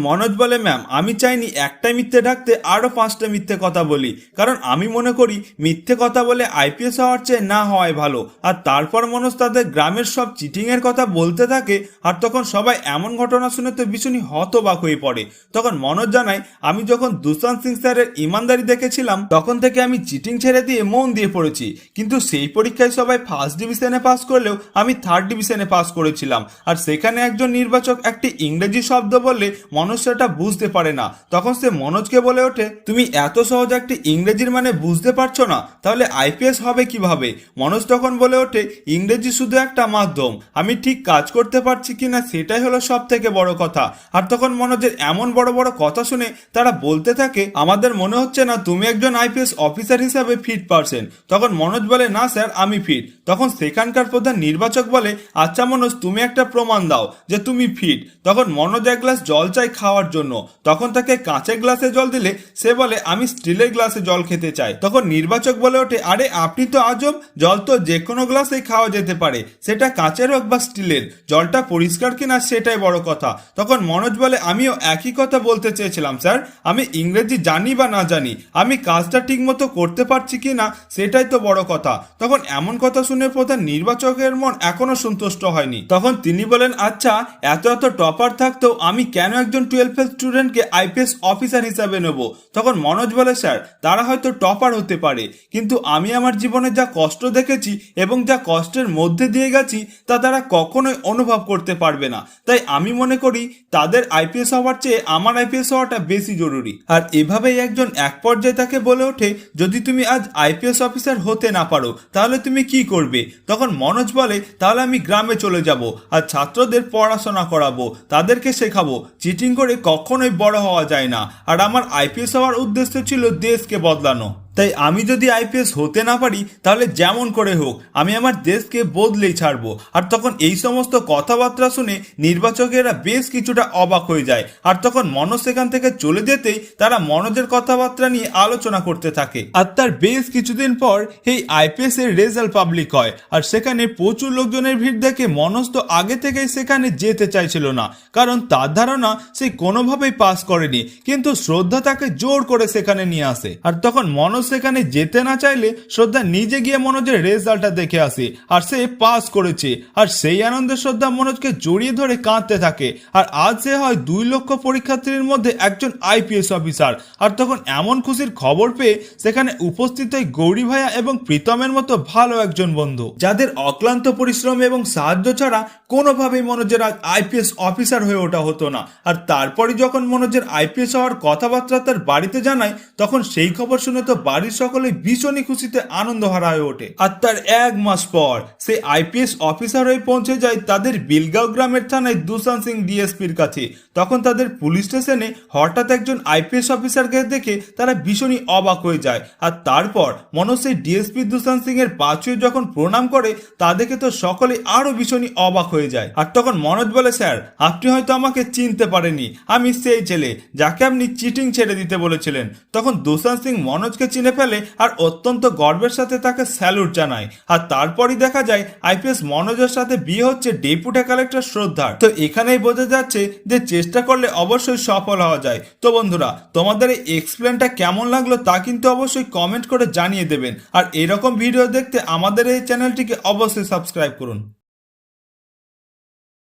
মনোজ বলে ম্যাম, আমি চাইনি একটাই মিথ্যে ঢাকতে আরো 5টা মিথ্যে কথা বলি, কারণ আমি মনে করি মিথ্যে কথা বলে আইপিএস হওয়ার চেয়ে না হওয়াই ভালো। আর তারপর মনোজ তাদের গ্রামের সব চিটিং এর কথা বলতে থাকে। আর তখন সবাই এমন ঘটনা শুনে তো ভীষণই হতবাক হয়ে পড়ে। তখন মনোজ জানায়, আমি যখন দুশান্ত সিং স্যারের ইমানদারি দেখেছিলাম তখন থেকে আমি চিটিং ছেড়ে দিয়ে মন দিয়ে পড়েছি, কিন্তু সেই পরীক্ষায় সবাই ফার্স্ট ডিভিশনে পাস করলেও আমি থার্ড ডিভিশনে পাস করেছিলাম। আর সেখানে একজন নির্বাচক একটি ইংরেজি শব্দ বললে মনোজ সেটা বুঝতে পারে না। তখন সে মনোজকে বলে ওঠে, তুমি এত সহজ একটি ইংরেজির মানে বুঝতে পারছো না, তাহলে আইপিএস হবে কিভাবে? মনোজ তখন বলে ওঠে, ইংরেজি শুধু একটা মাধ্যম, আমি ঠিক কাজ করতে পারছি কিনা সেটাই হলো সব থেকে বড় কথা। আর তখন মনোজের এমন বড় বড় কথা শুনে তারা বলতে থাকে, আমাদের মনে হচ্ছে না তুমি একজন আইপিএস অফিসার হিসাবে ফিট পারছেন। তখন মনোজ বলে, না স্যার, আমি ফিট। তখন সেখানকার প্রধান নির্বাচক বলে, আচ্ছা মনোজ, তুমি একটা প্রমাণ দাও যে তুমি ফিট। তখন মনোজ এক গ্লাস জল চাই খাওয়ার জন্য। তখন তাকে কাঁচের গ্লাসে জল দিলে সে বলে, আমি স্টিলের গ্লাসে জল খেতে চাই। তখন নির্বাচক বলে ওঠে, আরে আপনি তো আজব, জল তো যে কোনো গ্লাসেই খাওয়া যেতে পারে, সেটা কাঁচের হোক বা স্টিলের, জলটা পরিষ্কার কিনা সেটাই বড় কথা। তখন মনোজ বলে, আমিও একই কথা বলতে চেয়েছিলাম স্যার, আমি ইংরেজি জানি বা না জানি, আমি কাজটা ঠিক মতো করতে পারছি কিনা সেটাই তো বড় কথা। তখন এমন কথা শুনে প্রধান নির্বাচকের মন এখনো সন্তুষ্ট হয়নি। তখন তিনি বলেন, আচ্ছা, এত এত টপার থাকতেও আমি কেন একজন 12 ফেল স্টুডেন্টকে আইপিএস অফিসার হিসাবে নেব? তখন মনোজ বলে, স্যার, তারা হয়তো টপার হতে পারে, কিন্তু আমি আমার জীবনে যা কষ্ট দেখেছি এবং যা কষ্টের মধ্যে দিয়ে গেছি তা তারা কখনোই অনুভব করতে পারবে না। তাই আমি মনে করি তাদের আইপিএস হওয়ার চেয়ে আমার আইপিএস হওয়াটা বেশি জরুরি। আর এভাবেই একজন এক পর্যায়ে তাকে বলে ওঠে, যদি তুমি আজ আইপিএস অফিসার হতে না পারো তাহলে তুমি কি করবে? তখন মনোজ বলে, তাহলে আমি গ্রামে চলে যাব আর ছাত্রদের পড়াশোনা করাবো, তাদেরকে শেখাবো চিটিং করে কখনোই বড় হওয়া যায় না। আর আমার আইপিএস হওয়ার উদ্দেশ্য ছিল দেশকে বদলানো। তাই আমি যদি আইপিএস হতে না পারি তাহলে যেমন করে হোক আমি আমার দেশকে বদলেই ছাড়বো। আর তখন এই সমস্ত কথাবার্তা শুনে নির্বাচকেরা বেশ কিছুটা অবাক হয়ে যায়। আর তখন মনোজ সেখান থেকে চলে যেতেই তারা মনোজের কথাবার্তা নিয়ে আলোচনা করতে থাকে। আর তার বেশ কিছুদিন পর এই আইপিএস এর রেজাল্ট পাবলিক হয়। আর সেখানে প্রচুর লোকজনের ভিড় দেখে মনোজ তো আগে থেকেই সেখানে যেতে চাইছিল না, কারণ তার ধারণা সে কোনোভাবেই পাস করেনি, কিন্তু শ্রদ্ধা তাকে জোর করে সেখানে নিয়ে আসে। আর তখন মনোজ সেখানে যেতে না চাইলে শ্রদ্ধা নিজে গিয়ে মনোজের রেজাল্টটা দেখে আসে আর সে পাস করেছে। আর সেই আনন্দে শ্রদ্ধা মনোজকে জড়িয়ে ধরে কাঁদতে থাকে। আর আজ সে হয় 2 লক্ষ পরীক্ষার্থীর মধ্যে একজন আইপিএস অফিসার। আর তখন এমন খুশির খবর পেয়ে সেখানে উপস্থিত হয় গৌরী ভাইয়া এবং প্রীতমের মতো ভালো একজন বন্ধু, যাদের অক্লান্ত পরিশ্রম এবং সাহায্য ছাড়া কোনোভাবেই মনোজের আইপিএস অফিসার হয়ে ওঠা হতো না। আর তারপরে যখন মনোজের আইপিএস হওয়ার কথাবার্তা তার বাড়িতে জানায় তখন সেই খবর শুনে তো বাড়ির সকলে ভীষণই খুশিতে আনন্দহারা হয়ে ওঠে। আর তার 1 মাস পর সে আইপিএস অফিসার হয়ে পৌঁছে যায় তাদের বিলগাঁও গ্রামের থানায় দুশান্ত সিং ডিএসপির কাছে। তখন তাদের পুলিশ স্টেশনে হঠাৎ একজন আইপিএস অফিসারকে দেখে তারা ভীষণই অবাক হয়ে যায়। আর তারপর মনোজ সেই ডিএসপি দুশান্ত সিং এর পা ছুঁয়ে যখন প্রণাম করে তা দেখে তো সকলে আরো ভীষণই অবাক হয়ে যায়। আর তখন মনোজ বলে, স্যার, আপনি হয়তো আমাকে চিনতে পারেননি, আমি সেই ছেলে যাকে আপনি চিটিং ছেড়ে দিতে বলেছিলেন। তখন দুশান্ত সিং মনোজকে চিনে ফেলে আর অত্যন্ত গর্বের সাথে তাকে স্যালুট জানায়। আর তারপরই দেখা যায় আইপিএস মনোজের সাথে বিয়ে হচ্ছে ডেপুটি কালেক্টর শ্রদ্ধার। তো এখানেই বোঝা যাচ্ছে যে চেষ্টা করলে অবশ্যই সফল হওয়া যায়। তো বন্ধুরা, তোমাদের এই এক্সপ্লেনটা কেমন লাগলো তা কিন্তু অবশ্যই কমেন্ট করে জানিয়ে দেবেন। আর এরকম ভিডিও দেখতে আমাদের এই চ্যানেলটিকে অবশ্যই সাবস্ক্রাইব করুন।